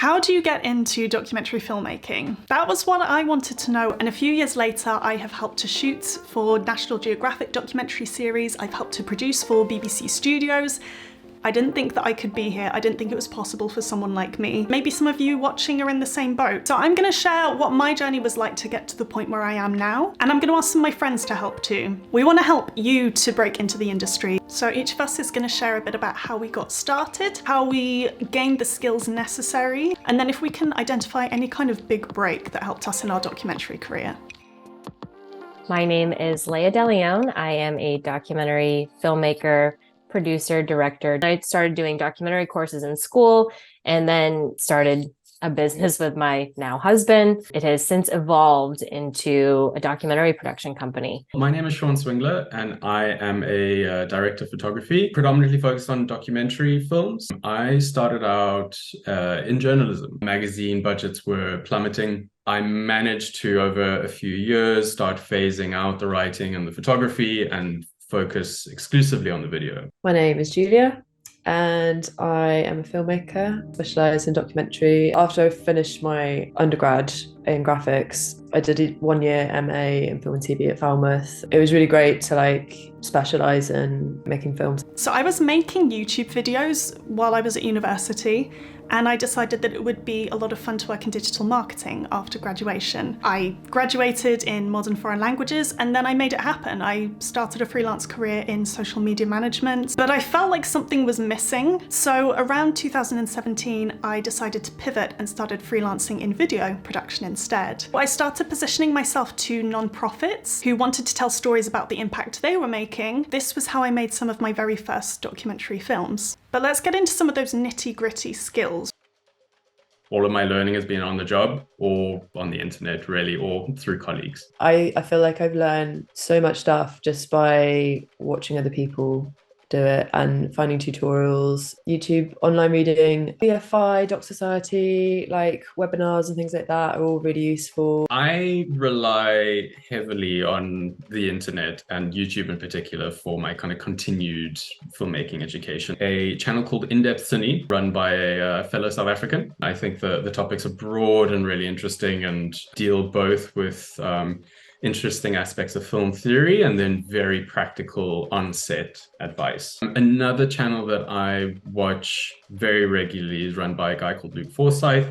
How do you get into documentary filmmaking? That was what I wanted to know, and a few years later I have helped to shoot for National Geographic documentary series, I've helped to produce for BBC Studios. I didn't think that I could be here. I didn't think it was possible for someone like me. Maybe some of you watching are in the same boat. So I'm gonna share what my journey was like to get to the point where I am now, and I'm gonna ask some of my friends to help too. We wanna help you to break into the industry. So each of us is gonna share a bit about how we got started, how we gained the skills necessary, and then if we can identify any kind of big break that helped us in our documentary career. My name is Leah DeLeon. I am a documentary filmmaker, producer, director. I started doing documentary courses in school and then started a business with my now husband. It has since evolved into a documentary production company. My name is Shaun and I am a director of photography, predominantly focused on documentary films. I started out in journalism. Magazine budgets were plummeting. I managed to, over a few years, start phasing out the writing and the photography and focus exclusively on the video. My name is Giulia and I am a filmmaker, specialised in documentary. After I finished my undergrad in graphics, I did a 1-year MA in film and TV at Falmouth. It was really great to specialise in making films. So I was making YouTube videos while I was at university, and I decided that it would be a lot of fun to work in digital marketing after graduation. I graduated in modern foreign languages and then I made it happen. I started a freelance career in social media management, but I felt like something was missing. So around 2017, I decided to pivot and started freelancing in video production instead. I started positioning myself to non-profits who wanted to tell stories about the impact they were making. This was how I made some of my very first documentary films. But let's get into some of those nitty-gritty skills. All of my learning has been on the job or on the internet, really, or through colleagues. I feel like I've learned so much stuff just by watching other people do it and finding tutorials, YouTube, online reading, BFI, Doc Society, webinars and things like that are all really useful. I rely heavily on the internet and YouTube in particular for my kind of continued filmmaking education. A channel called In-Depth Cine, run by a fellow South African. I think the topics are broad and really interesting and deal both with interesting aspects of film theory and then very practical on-set advice. Another channel that I watch very regularly is run by a guy called Luke Forsyth,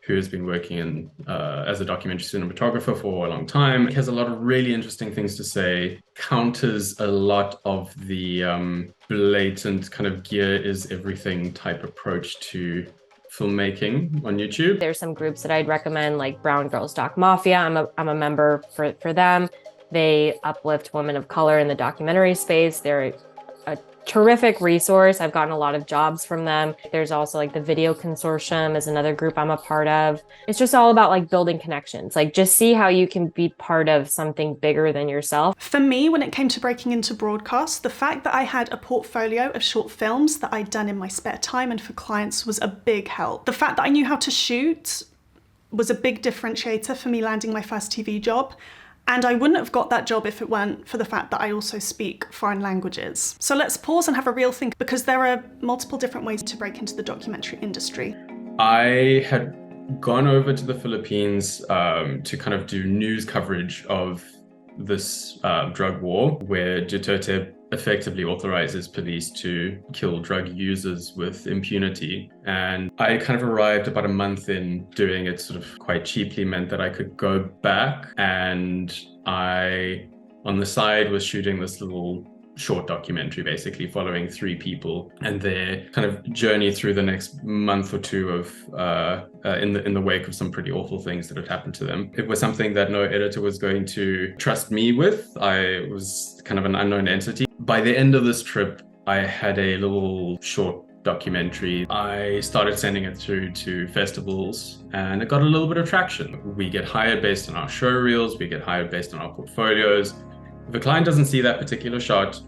who has been working as a documentary cinematographer for a long time. He has a lot of really interesting things to say, counters a lot of the blatant kind of gear is everything type approach to filmmaking on YouTube. There's some groups that I'd recommend, like Brown Girls Doc Mafia. I'm a member for them. They uplift women of color in the documentary space. They're a terrific resource. I've gotten a lot of jobs from them. There's also the Video Consortium is another group I'm a part of. It's just all about building connections. Just see how you can be part of something bigger than yourself. For me, when it came to breaking into broadcast, the fact that I had a portfolio of short films that I'd done in my spare time and for clients was a big help. The fact that I knew how to shoot was a big differentiator for me landing my first TV job. And I wouldn't have got that job if it weren't for the fact that I also speak foreign languages. So let's pause and have a real think, because there are multiple different ways to break into the documentary industry. I had gone over to the Philippines to kind of do news coverage of this drug war, where Duterte effectively authorizes police to kill drug users with impunity. And I kind of arrived about a month in. Doing it sort of quite cheaply meant that I could go back, and I, on the side, was shooting this little short documentary, basically following 3 people and their kind of journey through the next month or two of in the wake of some pretty awful things that had happened to them. It was something that no editor was going to trust me with. I was kind of an unknown entity. By the end of this trip, I had a little short documentary. I started sending it through to festivals and it got a little bit of traction. We get hired based on our show reels, we get hired based on our portfolios. If a client doesn't see that particular shot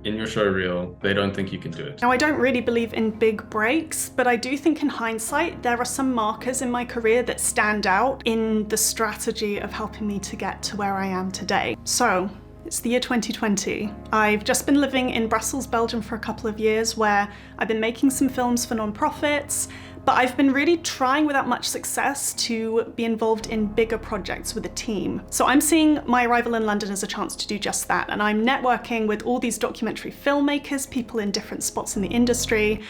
in your show reel, they don't think you can do it. Now, I don't really believe in big breaks, but I do think in hindsight, there are some markers in my career that stand out in the strategy of helping me to get to where I am today. So, it's the year 2020. I've just been living in Brussels, Belgium for a couple of years, where I've been making some films for non-profits, But I've been really trying without much success to be involved in bigger projects with a team. So I'm seeing my arrival in London as a chance to do just that. And I'm networking with all these documentary filmmakers, people in different spots in the industry.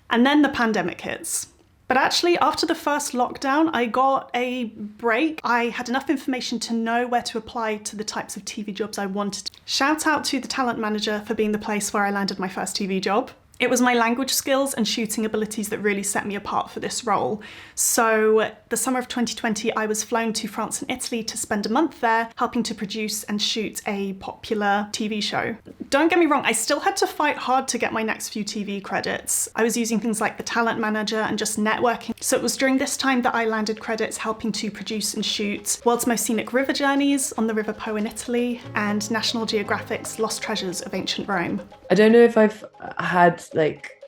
And then the pandemic hits. But actually, after the first lockdown, I got a break. I had enough information to know where to apply to the types of TV jobs I wanted. Shout out to the talent manager for being the place where I landed my first TV job. It was my language skills and shooting abilities that really set me apart for this role. So the summer of 2020, I was flown to France and Italy to spend a month there, helping to produce and shoot a popular TV show. Don't get me wrong, I still had to fight hard to get my next few TV credits. I was using things like the talent manager and just networking. So it was during this time that I landed credits helping to produce and shoot World's Most Scenic River Journeys on the River Po in Italy and National Geographic's Lost Treasures of Ancient Rome. I don't know if I've had like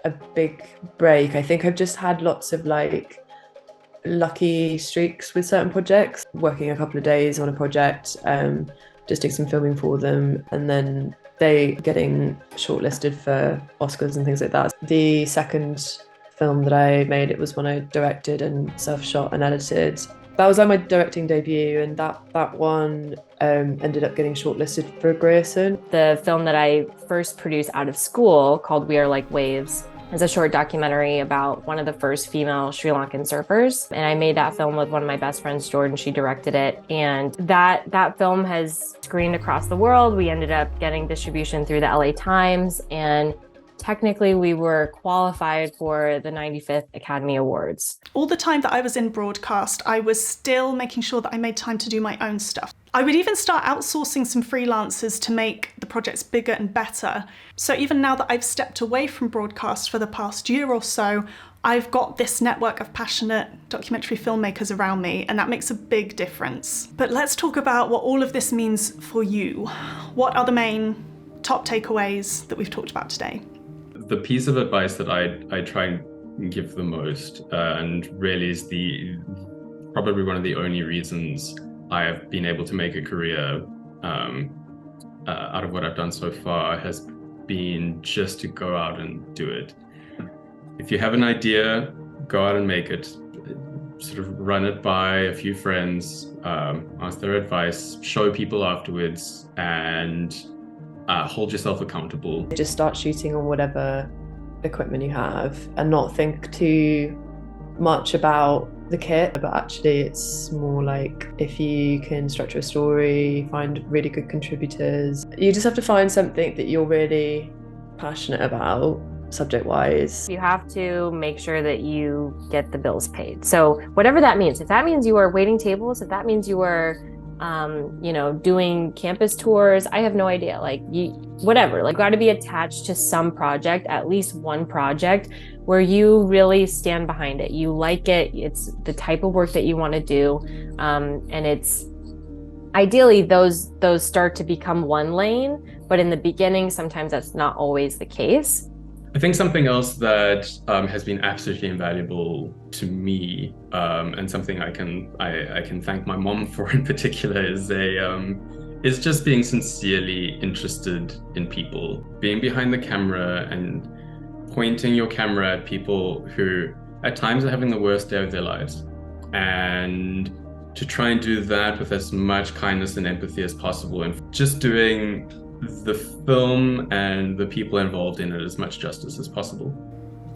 a big break. I think I've just had lots of like lucky streaks with certain projects, working a couple of days on a project, just doing some filming for them, and then they getting shortlisted for Oscars and things like that. The second film that I made, it was one I directed and self-shot and edited. That was like my directing debut, and that one ended up getting shortlisted for Grierson. The film that I first produced out of school, called We Are Like Waves, is a short documentary about one of the first female Sri Lankan surfers. And I made that film with one of my best friends, Jordan. She directed it. And that film has screened across the world. We ended up getting distribution through the LA Times, and technically we were qualified for the 95th Academy Awards. All the time that I was in broadcast, I was still making sure that I made time to do my own stuff. I would even start outsourcing some freelancers to make the projects bigger and better. So even now that I've stepped away from broadcast for the past year or so, I've got this network of passionate documentary filmmakers around me, and that makes a big difference. But let's talk about what all of this means for you. What are the main top takeaways that we've talked about today? The piece of advice that I try and give the most, and really is probably one of the only reasons I have been able to make a career out of what I've done so far, has been just to go out and do it. If you have an idea, go out and make it. Sort of run it by a few friends, ask their advice, show people afterwards, and hold yourself accountable. Just start shooting on whatever equipment you have and not think too much about the kit, but actually it's more like if you can structure a story, find really good contributors. You just have to find something that you're really passionate about, subject-wise. You have to make sure that you get the bills paid. So whatever that means, if that means you are waiting tables, if that means you are doing campus tours, I have no idea, whatever, got to be attached to some project, at least one project where you really stand behind it. You like it, it's the type of work that you want to do, and it's ideally those start to become one lane, but in the beginning sometimes that's not always the case. I think something else that has been absolutely invaluable to me, and something I can thank my mom for in particular, is just being sincerely interested in people, being behind the camera and pointing your camera at people who at times are having the worst day of their lives, and to try and do that with as much kindness and empathy as possible, and just doing the film and the people involved in it as much justice as possible.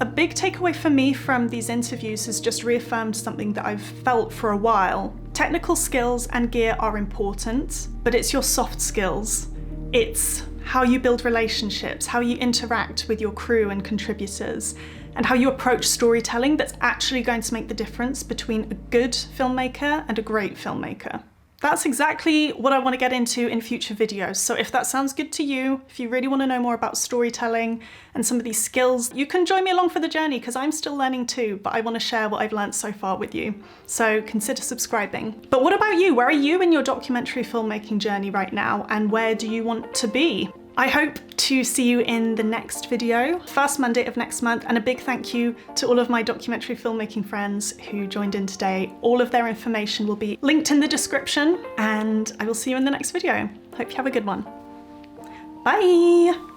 A big takeaway for me from these interviews has just reaffirmed something that I've felt for a while. Technical skills and gear are important, but it's your soft skills. It's how you build relationships, how you interact with your crew and contributors, and how you approach storytelling that's actually going to make the difference between a good filmmaker and a great filmmaker. That's exactly what I want to get into in future videos. So if that sounds good to you, if you really want to know more about storytelling and some of these skills, you can join me along for the journey, because I'm still learning too, but I want to share what I've learned so far with you. So consider subscribing. But what about you? Where are you in your documentary filmmaking journey right now, and where do you want to be? I hope to see you in the next video, first Monday of next month, and a big thank you to all of my documentary filmmaking friends who joined in today. All of their information will be linked in the description, and I will see you in the next video. Hope you have a good one. Bye!